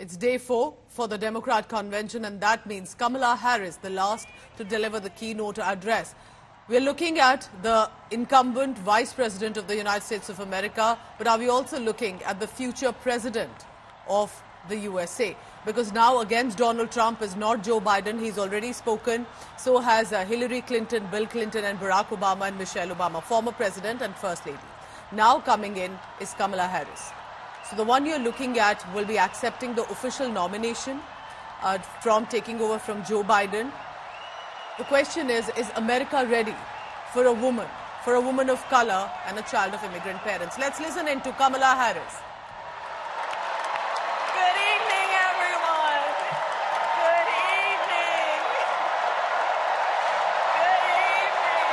It's day 4 for the Democrat convention, and that means Kamala Harris, the last to deliver the keynote address. We're looking at the incumbent Vice President of the United States of America, but are we also looking at the future President of the USA? Because now against Donald Trump is not Joe Biden. He's already spoken. So has Hillary Clinton, Bill Clinton and Barack Obama and Michelle Obama, former President and First Lady. Now coming in is Kamala Harris. So the one you're looking at will be accepting the official nomination from taking over from Joe Biden. The question is America ready for a woman of color and a child of immigrant parents? Let's listen in to Kamala Harris. Good evening, everyone. Good evening. Good evening.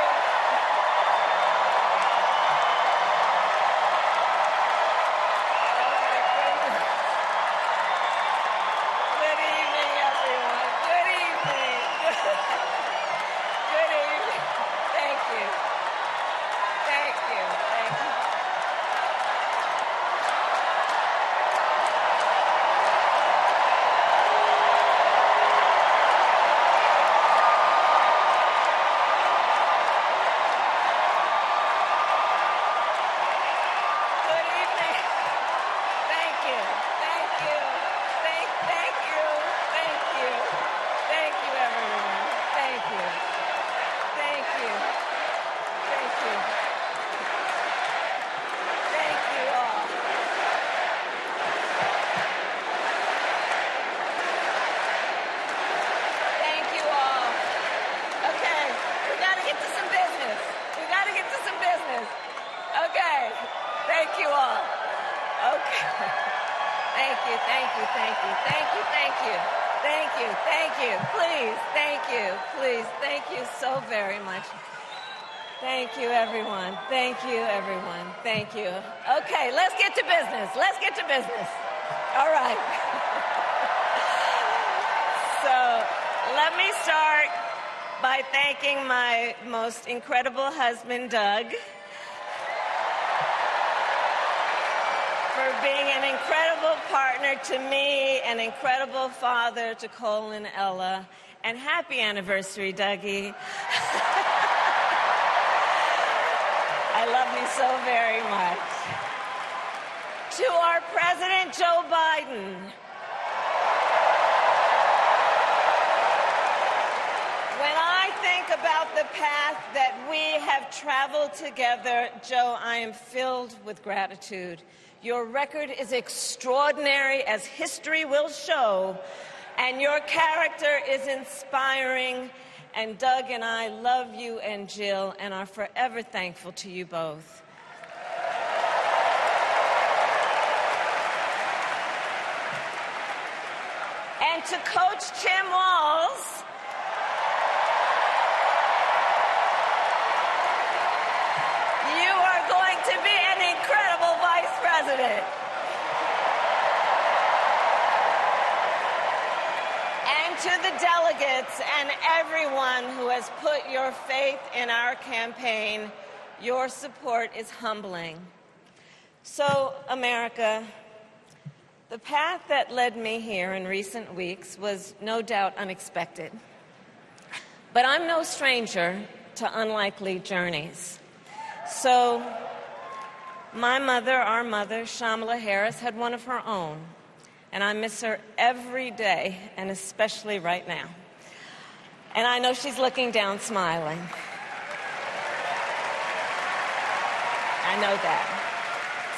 Good evening, everyone. Good evening. Good evening. Thank you. Thank you. Thank you. Good evening. Thank you. Thank you. Thank you. Thank you. Thank you, everyone. Thank you. Thank you. Thank you. Thank you all. Thank you all. Okay, we gotta get to some business. We gotta get to some business. Okay, thank you all. Okay. Thank you, thank you, thank you, thank you, thank you, thank you, thank you, please, thank you, please, thank you so very much. Thank you, everyone. Thank you, everyone. Thank you. Okay, let's get to business. Let's get to business. All right. So let me start by thanking my most incredible husband, Doug, for being an incredible partner to me, an incredible father to Cole and Ella, and happy anniversary, Dougie. I love you so very much. To our President Joe Biden, when I think about the path that we have traveled together, Joe, I am filled with gratitude. Your record is extraordinary, as history will show, and your character is inspiring. And Doug and I love you and Jill and are forever thankful to you both. And to Coach Tim Walz, you are going to be an incredible vice president. And to the delegates and everyone who has put your faith in our campaign, your support is humbling. So, America, the path that led me here in recent weeks was no doubt unexpected. But I'm no stranger to unlikely journeys. So, my mother, our mother, Kamala Harris, had one of her own. And I miss her every day, and especially right now. And I know she's looking down, smiling. I know that.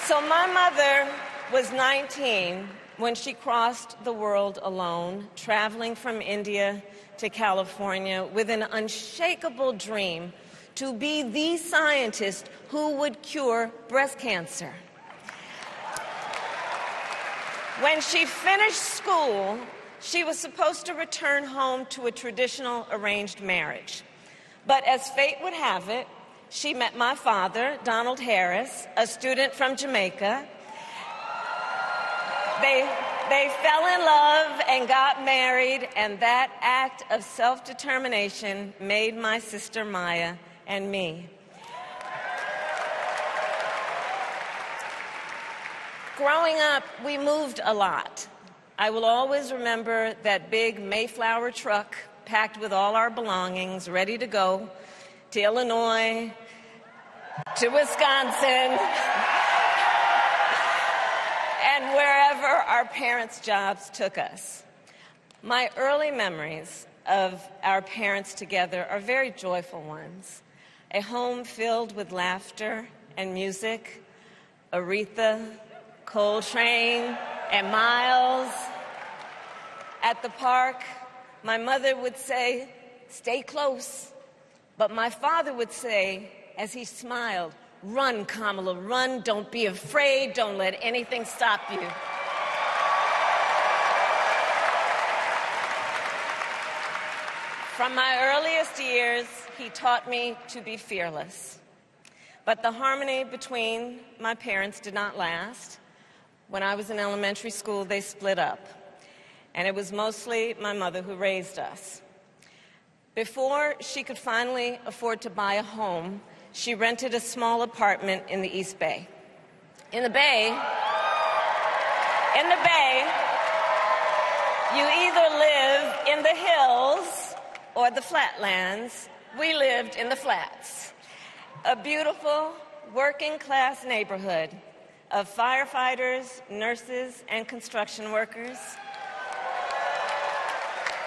So my mother was 19 when she crossed the world alone, traveling from India to California with an unshakable dream to be the scientist who would cure breast cancer. When she finished school, she was supposed to return home to a traditional arranged marriage. But as fate would have it, she met my father, Donald Harris, a student from Jamaica. They fell in love and got married, and that act of self-determination made my sister Maya and me. Growing up, we moved a lot. I will always remember that big Mayflower truck packed with all our belongings, ready to go to Illinois, to Wisconsin, and wherever our parents' jobs took us. My early memories of our parents together are very joyful ones. A home filled with laughter and music, Aretha, Coltrane, and Miles. At the park, my mother would say, "Stay close." But my father would say, as he smiled, "Run, Kamala, run. Don't be afraid. Don't let anything stop you." From my earliest years, he taught me to be fearless. But the harmony between my parents did not last. When I was in elementary school, they split up. And it was mostly my mother who raised us. Before she could finally afford to buy a home, she rented a small apartment in the East Bay. In the Bay, you either live in the hills or the flatlands. We lived in the flats. A beautiful working-class neighborhood of firefighters, nurses, and construction workers,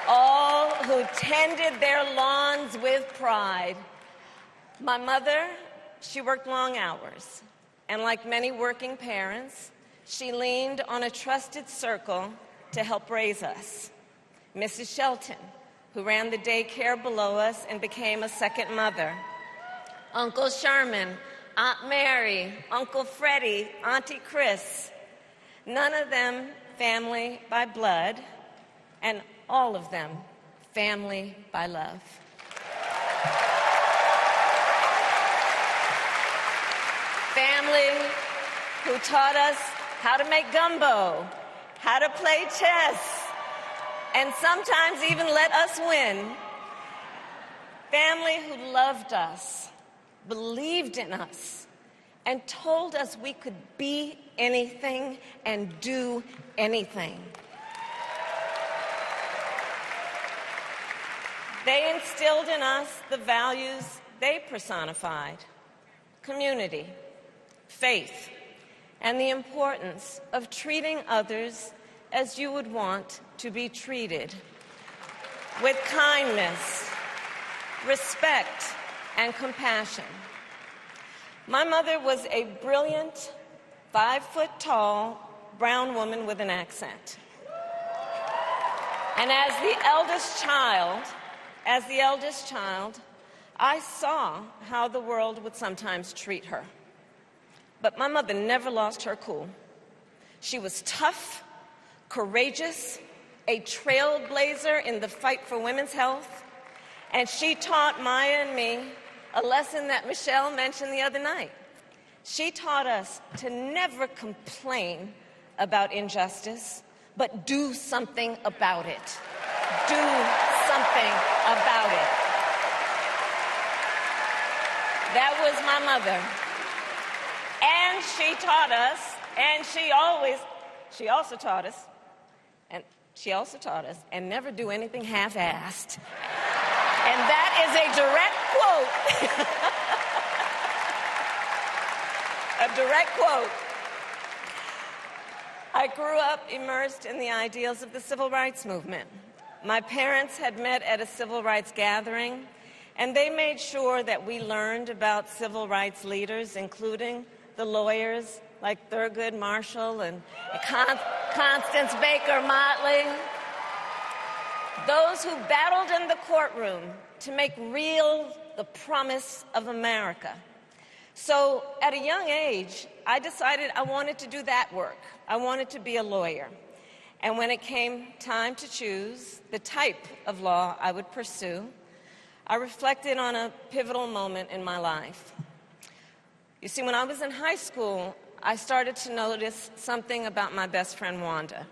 all who tended their lawns with pride. My mother, she worked long hours, and like many working parents, she leaned on a trusted circle to help raise us. Mrs. Shelton, who ran the daycare below us and became a second mother. Uncle Sherman, Aunt Mary, Uncle Freddie, Auntie Chris. None of them family by blood, and all of them family by love. Family who taught us how to make gumbo, how to play chess, and sometimes even let us win. Family who loved us, believed in us, and told us we could be anything and do anything. They instilled in us the values they personified: community, faith, and the importance of treating others as you would want to be treated, with kindness, respect, and compassion. My mother was a brilliant, 5-foot-tall, brown woman with an accent. And as the eldest child, I saw how the world would sometimes treat her. But my mother never lost her cool. She was tough, courageous, a trailblazer in the fight for women's health, and she taught Maya and me a lesson that Michelle mentioned the other night. She taught us to never complain about injustice, but do something about it. Do something about it. That was my mother. And she taught us, and she also taught us, and never do anything half-assed. And that is a direct quote. A direct quote. I grew up immersed in the ideals of the civil rights movement. My parents had met at a civil rights gathering, and they made sure that we learned about civil rights leaders, including the lawyers like Thurgood Marshall and Constance Baker Motley, those who battled in the courtroom to make real the promise of America. So at a young age, I decided I wanted to do that work. I wanted to be a lawyer. And when it came time to choose the type of law I would pursue, I reflected on a pivotal moment in my life. You see, when I was in high school, I started to notice something about my best friend, Wanda.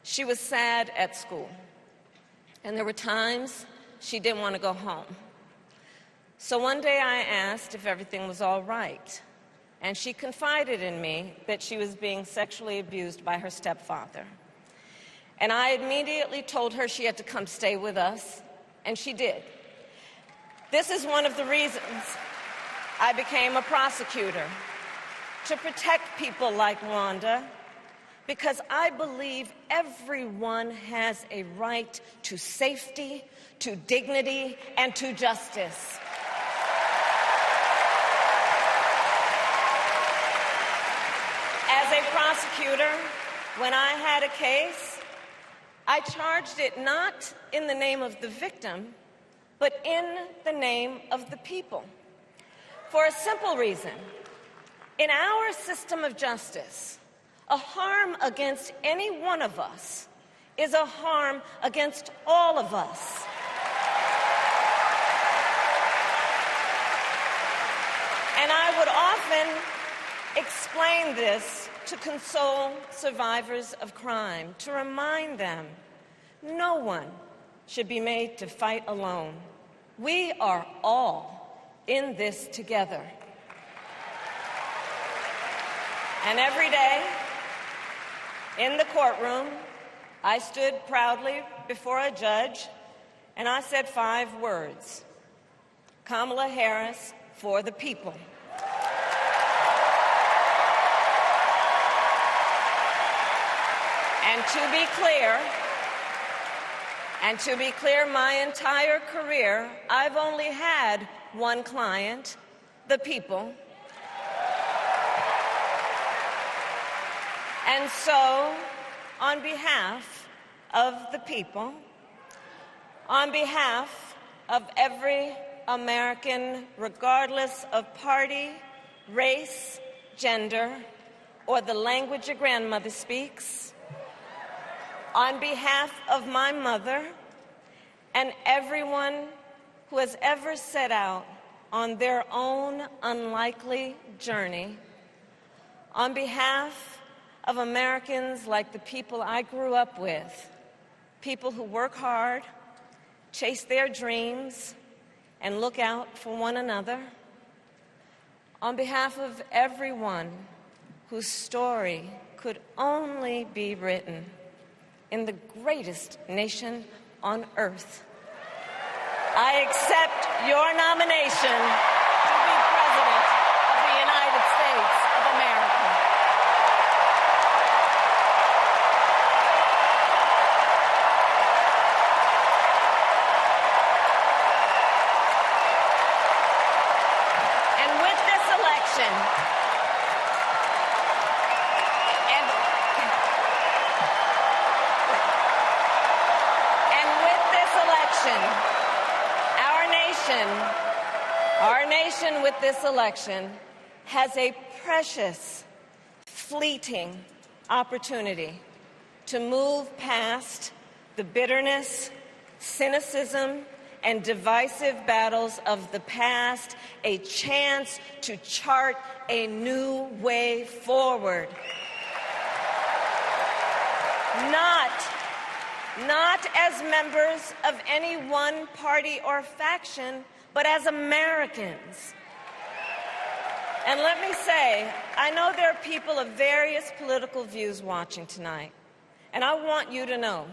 She was sad at school, and there were times she didn't want to go home. So one day I asked if everything was all right, and she confided in me that she was being sexually abused by her stepfather. And I immediately told her she had to come stay with us, and she did. This is one of the reasons I became a prosecutor, to protect people like Wanda, because I believe everyone has a right to safety, to dignity, and to justice. As a prosecutor, when I had a case, I charged it not in the name of the victim, but in the name of the people. For a simple reason. In our system of justice, a harm against any one of us is a harm against all of us. And I would often explain this to console survivors of crime, to remind them no one should be made to fight alone. We are all in this together. And every day, in the courtroom, I stood proudly before a judge, and I said 5 words: Kamala Harris for the people. And to be clear, my entire career, I've only had one client, the people. And so, on behalf of the people, on behalf of every American, regardless of party, race, gender, or the language your grandmother speaks, on behalf of my mother and everyone who has ever set out on their own unlikely journey, on behalf of Americans like the people I grew up with, people who work hard, chase their dreams, and look out for one another, on behalf of everyone whose story could only be written in the greatest nation on earth, I accept your nomination to be President of the United States of America. And with this election, our nation with this election has a precious, fleeting opportunity to move past the bitterness, cynicism, and divisive battles of the past, a chance to chart a new way forward. Not as members of any one party or faction, but as Americans. And let me say, I know there are people of various political views watching tonight, and I want you to know,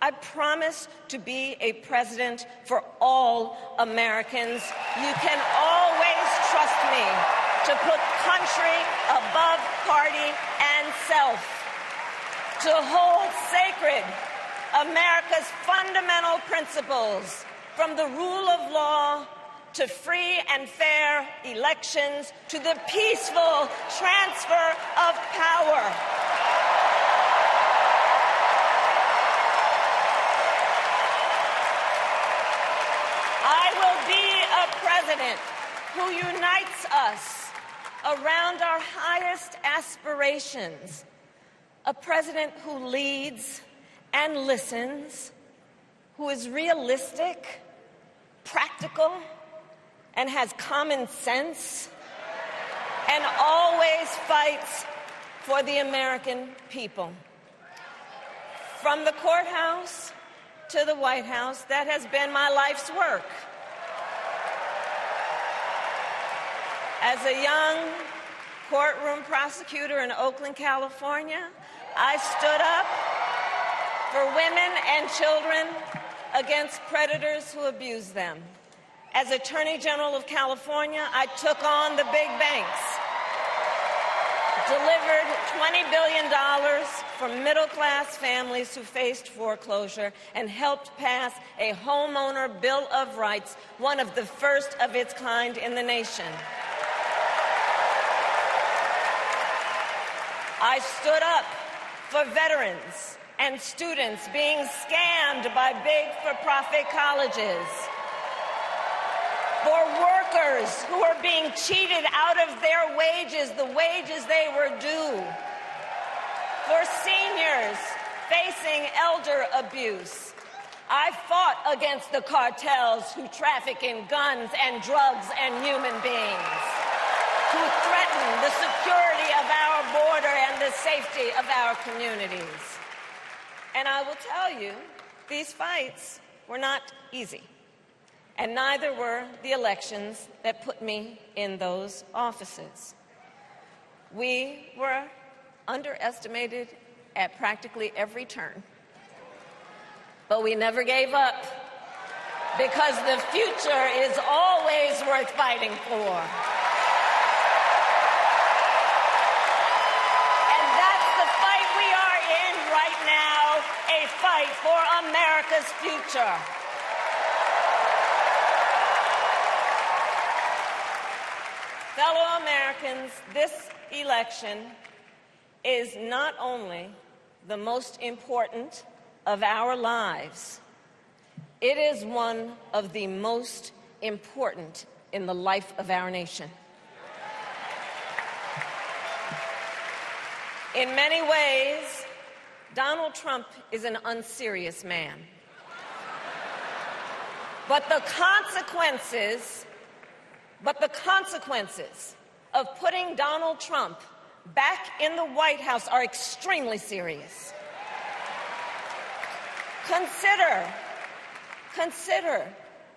I promise to be a president for all Americans. You can always trust me to put country above party and self, to hold sacred America's fundamental principles, from the rule of law to free and fair elections to the peaceful transfer of power. I will be a president who unites us around our highest aspirations, a president who leads and listens, who is realistic, practical, and has common sense, and always fights for the American people. From the courthouse to the White House, that has been my life's work. As a young courtroom prosecutor in Oakland, California, I stood up for women and children against predators who abuse them. As Attorney General of California, I took on the big banks, delivered $20 billion for middle-class families who faced foreclosure, and helped pass a homeowner Bill of Rights, one of the first of its kind in the nation. I stood up for veterans and students being scammed by big for-profit colleges, for workers who are being cheated out of their wages, the wages they were due, for seniors facing elder abuse. I fought against the cartels who traffic in guns and drugs and human beings, who threaten the security of our border and the safety of our communities. And I will tell you, these fights were not easy. And neither were the elections that put me in those offices. We were underestimated at practically every turn. But we never gave up, because the future is always worth fighting for. And that's the fight we are in right now, a fight for America's future. Fellow Americans, this election is not only the most important of our lives, it is one of the most important in the life of our nation. In many ways, Donald Trump is an unserious man. But the consequences of putting Donald Trump back in the White House are extremely serious. Consider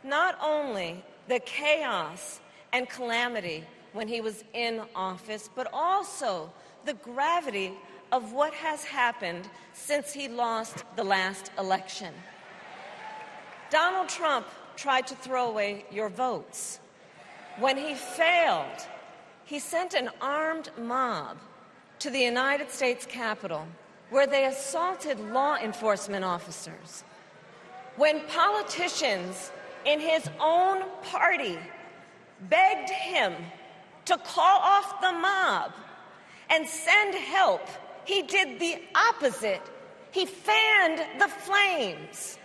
not only the chaos and calamity when he was in office, but also the gravity of what has happened since he lost the last election. Donald Trump tried to throw away your votes. When he failed, he sent an armed mob to the United States Capitol, where they assaulted law enforcement officers. When politicians in his own party begged him to call off the mob and send help, he did the opposite. He fanned the flames.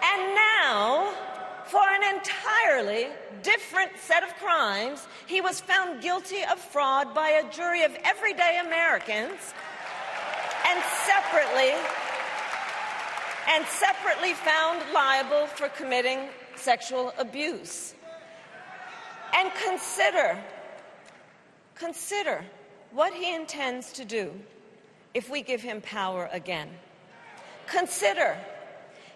And now, for an entirely different set of crimes, he was found guilty of fraud by a jury of everyday Americans and separately found liable for committing sexual abuse. And consider what he intends to do if we give him power again. Consider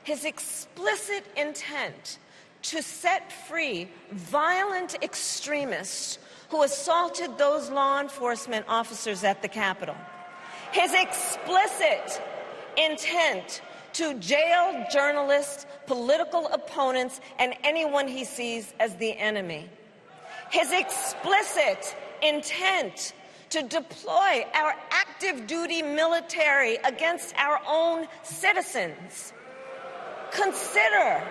his explicit intent to set free violent extremists who assaulted those law enforcement officers at the Capitol. His explicit intent to jail journalists, political opponents, and anyone he sees as the enemy. His explicit intent to deploy our active duty military against our own citizens. Consider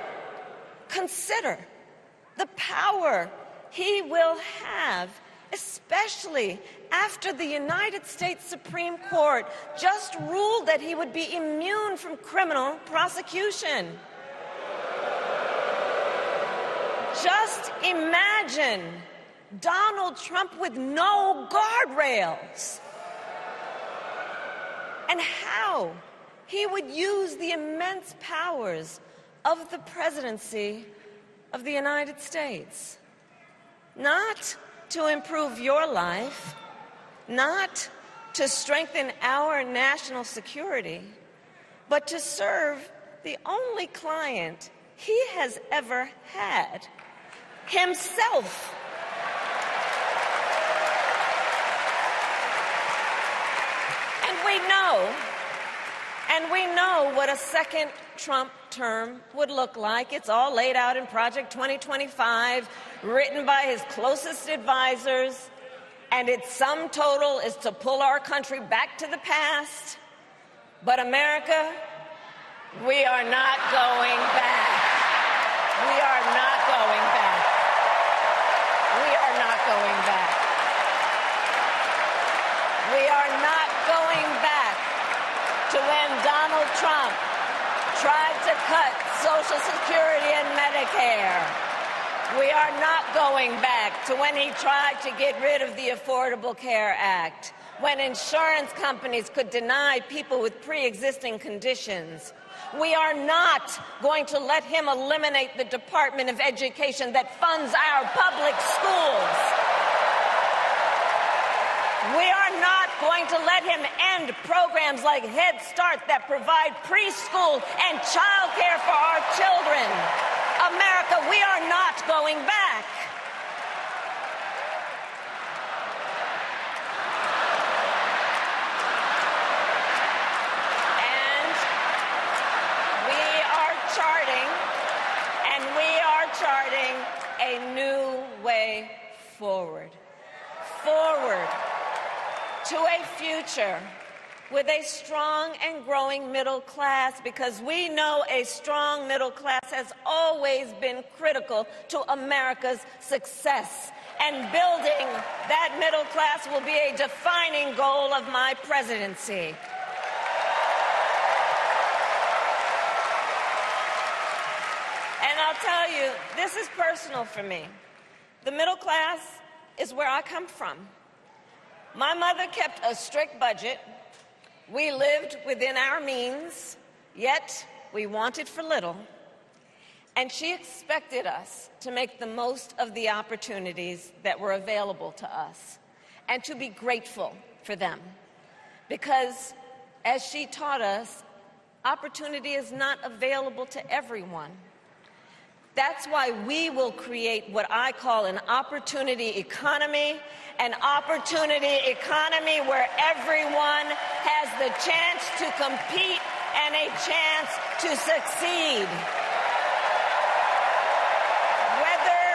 the power he will have, especially after the United States Supreme Court just ruled that he would be immune from criminal prosecution. Just imagine Donald Trump with no guardrails, and how he would use the immense powers of the presidency of the United States, not to improve your life, not to strengthen our national security, but to serve the only client he has ever had, himself. And we know what a second Trump term would look like. It's all laid out in Project 2025, written by his closest advisors. And its sum total is to pull our country back to the past. But America, we are not going back. We are not going back. We are not going back. We are not going back to when Donald Trump tried to cut Social Security and Medicare. We are not going back to when he tried to get rid of the Affordable Care Act, when insurance companies could deny people with pre-existing conditions. We are not going to let him eliminate the Department of Education that funds our public schools. We are not going to let him end programs like Head Start that provide preschool and child care for our children. America, we are not going back. And we are charting a new way forward. Forward to a future with a strong and growing middle class, because we know a strong middle class has always been critical to America's success. And building that middle class will be a defining goal of my presidency. And I'll tell you, this is personal for me. The middle class is where I come from. My mother kept a strict budget. We lived within our means, yet we wanted for little. And she expected us to make the most of the opportunities that were available to us and to be grateful for them. Because, as she taught us, opportunity is not available to everyone. That's why we will create what I call an opportunity economy, an opportunity economy where everyone has the chance to compete and a chance to succeed. Whether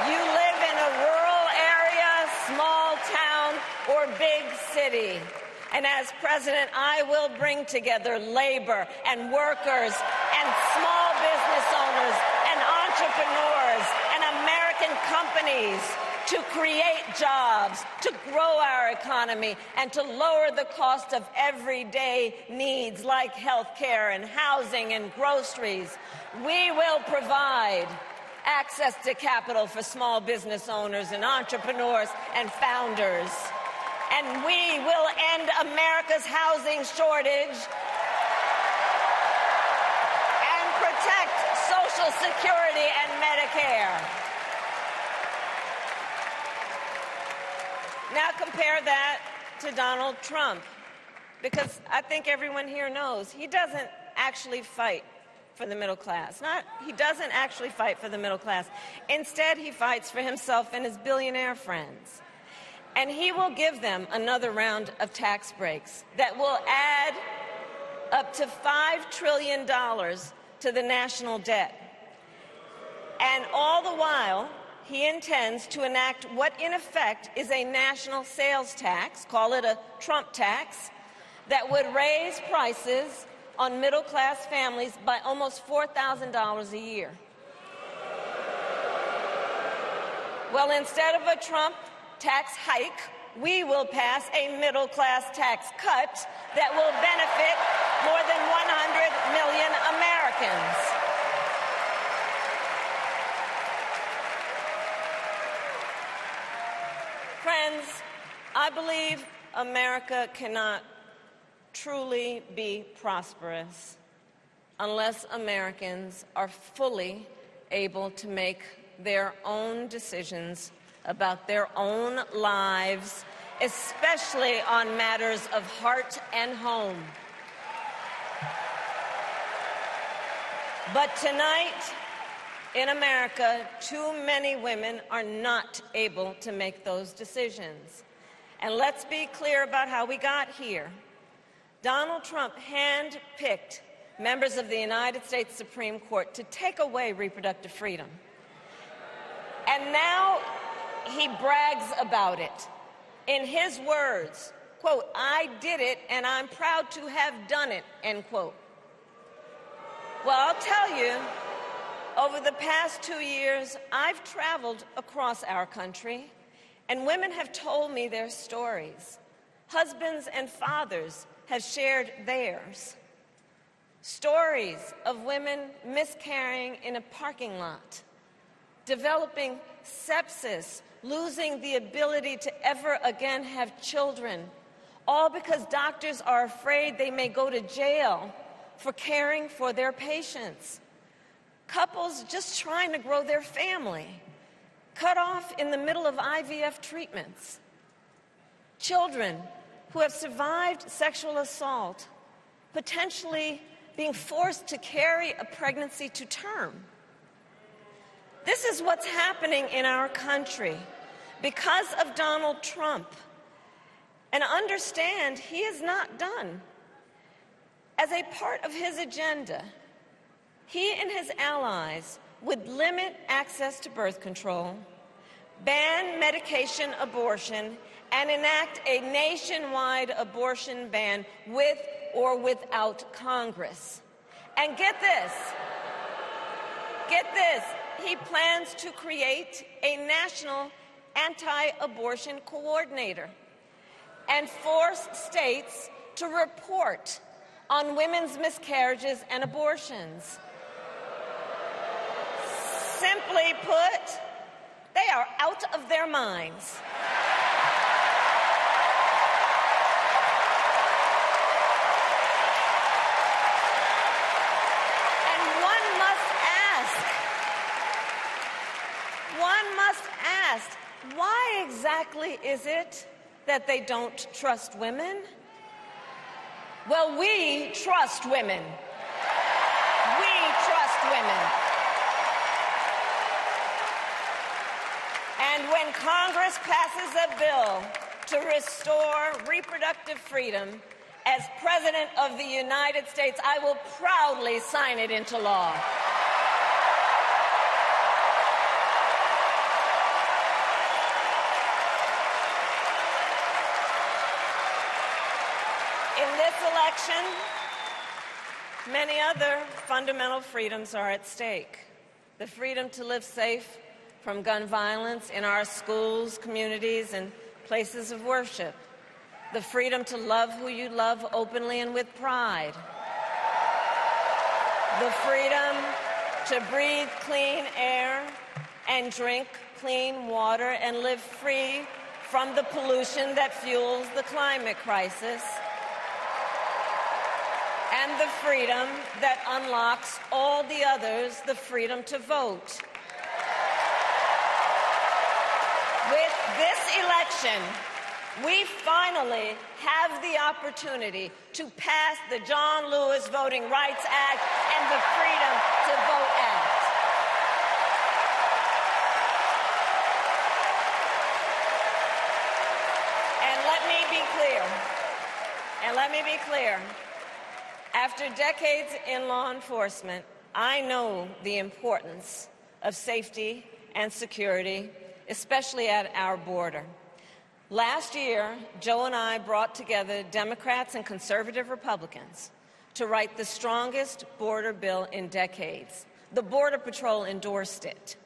you live in a rural area, small town, or big city. And as president, I will bring together labor and workers and small business owners and entrepreneurs and American companies to create jobs, to grow our economy, and to lower the cost of everyday needs like health care and housing and groceries. We will provide access to capital for small business owners and entrepreneurs and founders. And we will end America's housing shortage and protect Social Security and Medicare. Now compare that to Donald Trump, because I think everyone here knows he doesn't actually fight for the middle class. He doesn't actually fight for the middle class. Instead, he fights for himself and his billionaire friends. And he will give them another round of tax breaks that will add up to $5 trillion to the national debt. And all the while, he intends to enact what in effect is a national sales tax, call it a Trump tax, that would raise prices on middle-class families by almost $4,000 a year. Well, instead of a Trump tax hike, we will pass a middle-class tax cut that will benefit more than 100 million Americans. Friends, I believe America cannot truly be prosperous unless Americans are fully able to make their own decisions about their own lives, especially on matters of heart and home. But tonight, in America, too many women are not able to make those decisions. And let's be clear about how we got here. Donald Trump handpicked members of the United States Supreme Court to take away reproductive freedom. And now he brags about it. In his words, quote, "I did it and I'm proud to have done it," end quote. Well, I'll tell you, over the past 2 years, I've traveled across our country, and women have told me their stories. Husbands and fathers have shared theirs. Stories of women miscarrying in a parking lot, developing sepsis, losing the ability to ever again have children, all because doctors are afraid they may go to jail for caring for their patients. Couples just trying to grow their family, cut off in the middle of IVF treatments. Children who have survived sexual assault, potentially being forced to carry a pregnancy to term. This is what's happening in our country because of Donald Trump. And understand, he is not done. As a part of his agenda, he and his allies would limit access to birth control, ban medication abortion, and enact a nationwide abortion ban with or without Congress. And get this, he plans to create a national anti-abortion coordinator and force states to report on women's miscarriages and abortions. Simply put, they are out of their minds. And one must ask, why exactly is it that they don't trust women? Well, we trust women. We trust women. And when Congress passes a bill to restore reproductive freedom, as President of the United States, I will proudly sign it into law. In this election, many other fundamental freedoms are at stake. The freedom to live safe from gun violence in our schools, communities, and places of worship. The freedom to love who you love openly and with pride. The freedom to breathe clean air and drink clean water and live free from the pollution that fuels the climate crisis. And the freedom that unlocks all the others, the freedom to vote. With this election, we finally have the opportunity to pass the John Lewis Voting Rights Act and the Freedom to Vote Act. And let me be clear. After decades in law enforcement, I know the importance of safety and security, especially at our border. Last year, Joe and I brought together Democrats and conservative Republicans to write the strongest border bill in decades. The Border Patrol endorsed it.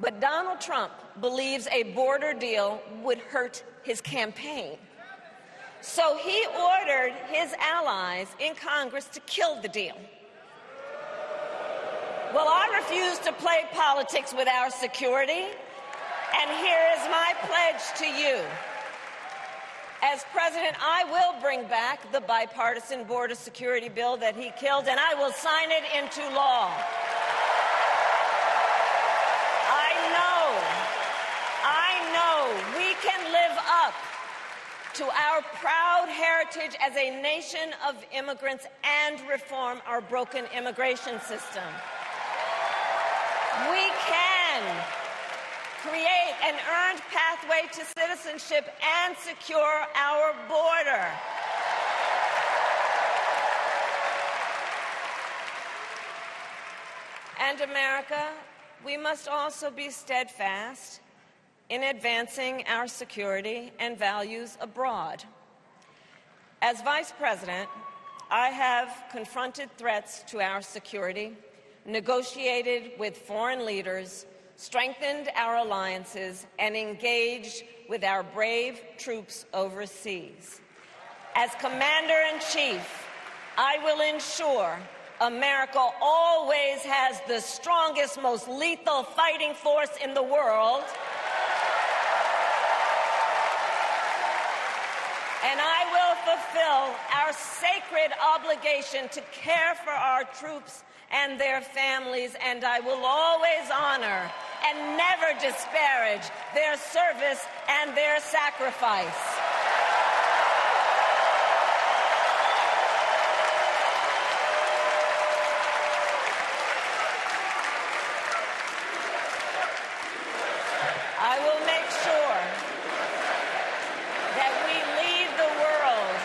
But Donald Trump believes a border deal would hurt his campaign. So he ordered his allies in Congress to kill the deal. Well, I refuse to play politics with our security. And here is my pledge to you. As president, I will bring back the bipartisan border security bill that he killed, and I will sign it into law. I know we can live up to our proud heritage as a nation of immigrants and reform our broken immigration system. We can create an earned pathway to citizenship and secure our border. And America, we must also be steadfast in advancing our security and values abroad. As Vice President, I have confronted threats to our security, negotiated with foreign leaders, strengthened our alliances, and engaged with our brave troops overseas. As Commander-in-Chief, I will ensure America always has the strongest, most lethal fighting force in the world, and I will fulfill our sacred obligation to care for our troops and their families, and I will always honor and never disparage their service and their sacrifice. I will make sure that we lead the world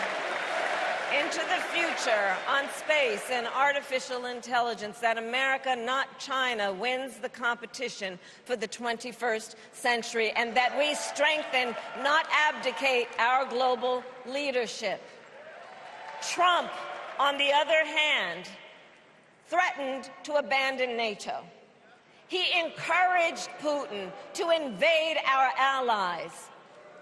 into the future on space and artificial intelligence, that America, not China, wins the competition for the 21st century, and that we strengthen, not abdicate, our global leadership. Trump, on the other hand, threatened to abandon NATO. He encouraged Putin to invade our allies,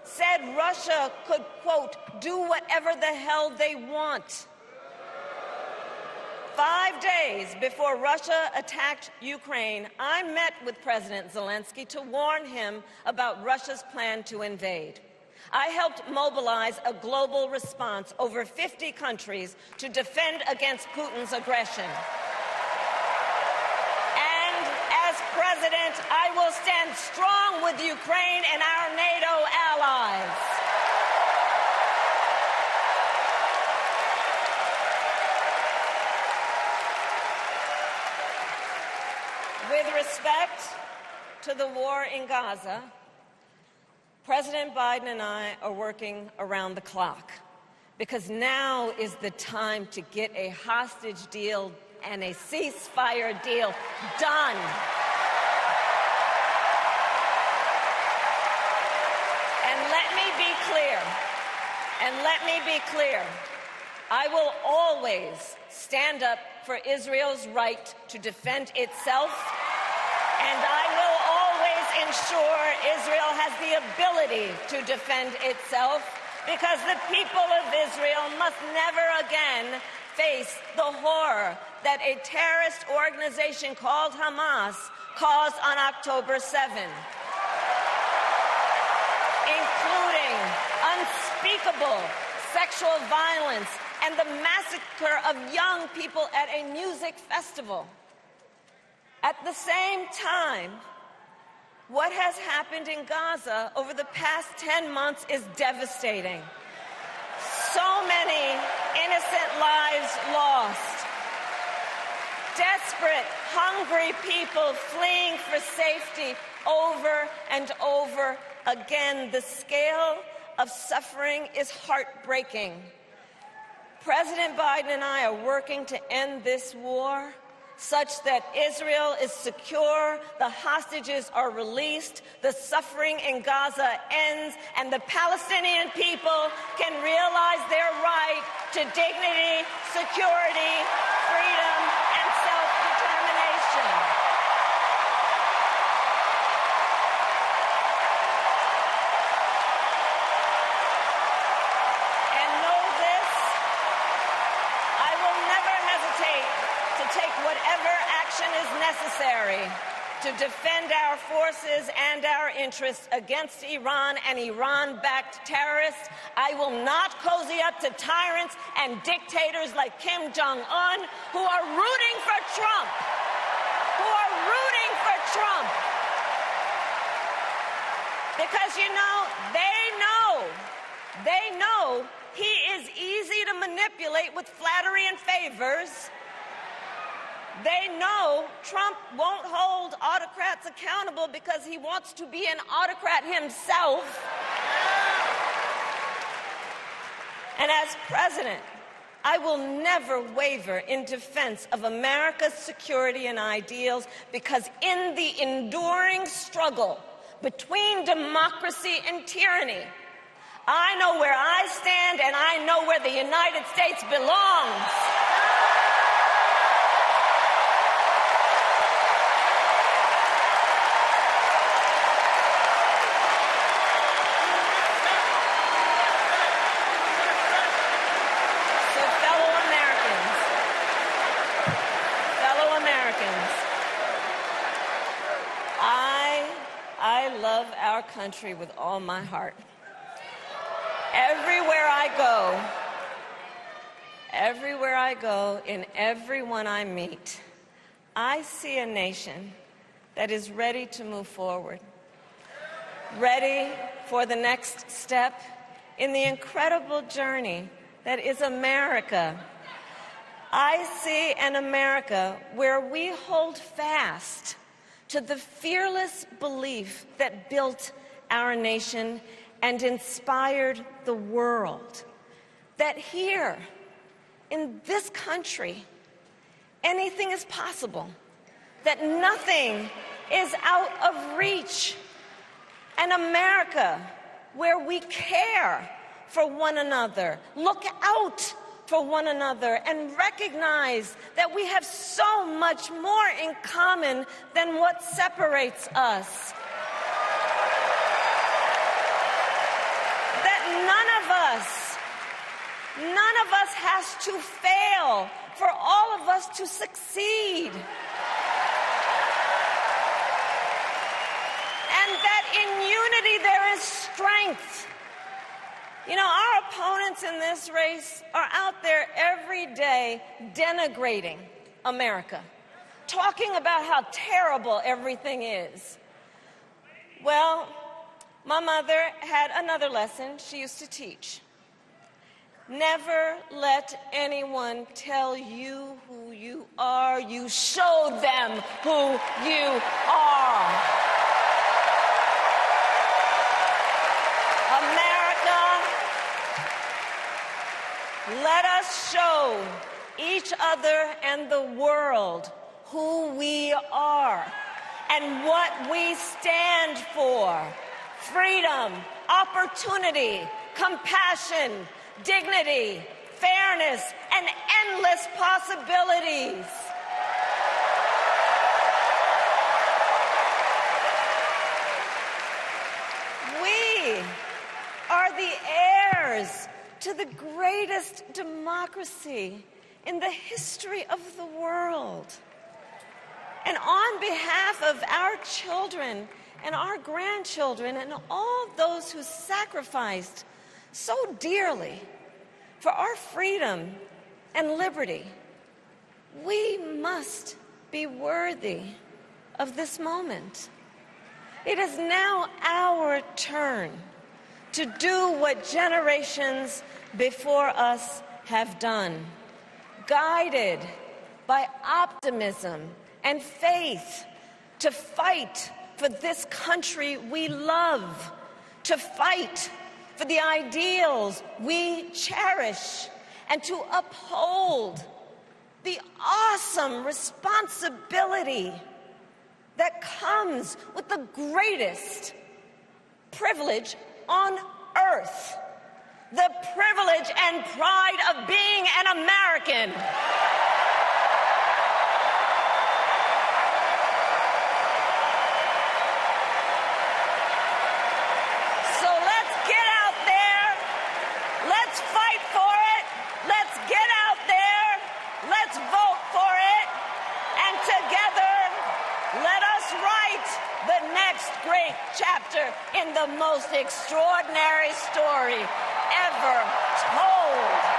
said Russia could, quote, do whatever the hell they want. 5 days before Russia attacked Ukraine, I met with President Zelensky to warn him about Russia's plan to invade. I helped mobilize a global response, over 50 countries, to defend against Putin's aggression. As President, I will stand strong with Ukraine and our NATO allies. With respect to the war in Gaza, President Biden and I are working around the clock, because now is the time to get a hostage deal and a ceasefire deal done. Let me be clear, I will always stand up for Israel's right to defend itself, and I will always ensure Israel has the ability to defend itself, because the people of Israel must never again face the horror that a terrorist organization called Hamas caused on October 7, including unspeakable sexual violence and the massacre of young people at a music festival. At the same time, what has happened in Gaza over the past 10 months is devastating. So many innocent lives lost. Desperate, hungry people fleeing for safety over and over again. The scale of suffering is heartbreaking. President Biden and I are working to end this war such that Israel is secure, the hostages are released, the suffering in Gaza ends, and the Palestinian people can realize their right to dignity, security, freedom, and self-determination. And know this, I will never hesitate to take whatever action is necessary to defend our forces and our interests against Iran and Iran-backed terrorists. I will not cozy up to tyrants and dictators like Kim Jong-un, who are rooting for Trump, Because, you know, they know he is easy to manipulate with flattery and favors. They know Trump won't hold autocrats accountable because he wants to be an autocrat himself. And as president, I will never waver in defense of America's security and ideals, because in the enduring struggle between democracy and tyranny, I know where I stand and I know where the United States belongs. So fellow Americans, I love our country with all my heart. Everywhere I go, in everyone I meet, I see a nation that is ready to move forward, ready for the next step in the incredible journey that is America. I see an America where we hold fast to the fearless belief that built our nation and inspired the world, that here, in this country, anything is possible, that nothing is out of reach. An America where we care for one another, look out for one another, and recognize that we have so much more in common than what separates us. None of us has to fail for all of us to succeed. And that in unity there is strength. You know, our opponents in this race are out there every day denigrating America, talking about how terrible everything is. Well, my mother had another lesson she used to teach. Never let anyone tell you who you are. You show them who you are. America, let us show each other and the world who we are and what we stand for. Freedom, opportunity, compassion, dignity, fairness, and endless possibilities. We are the heirs to the greatest democracy in the history of the world. And on behalf of our children and our grandchildren and all those who sacrificed so dearly for our freedom and liberty, we must be worthy of this moment. It is now our turn to do what generations before us have done, guided by optimism and faith, to fight for this country we love, to fight for the ideals we cherish, and to uphold the awesome responsibility that comes with the greatest privilege on earth, the privilege and pride of being an American. So let's get out there, let's fight for it, let's get out there, let's vote for it, and together let us write the next great chapter in the most extraordinary story ever told.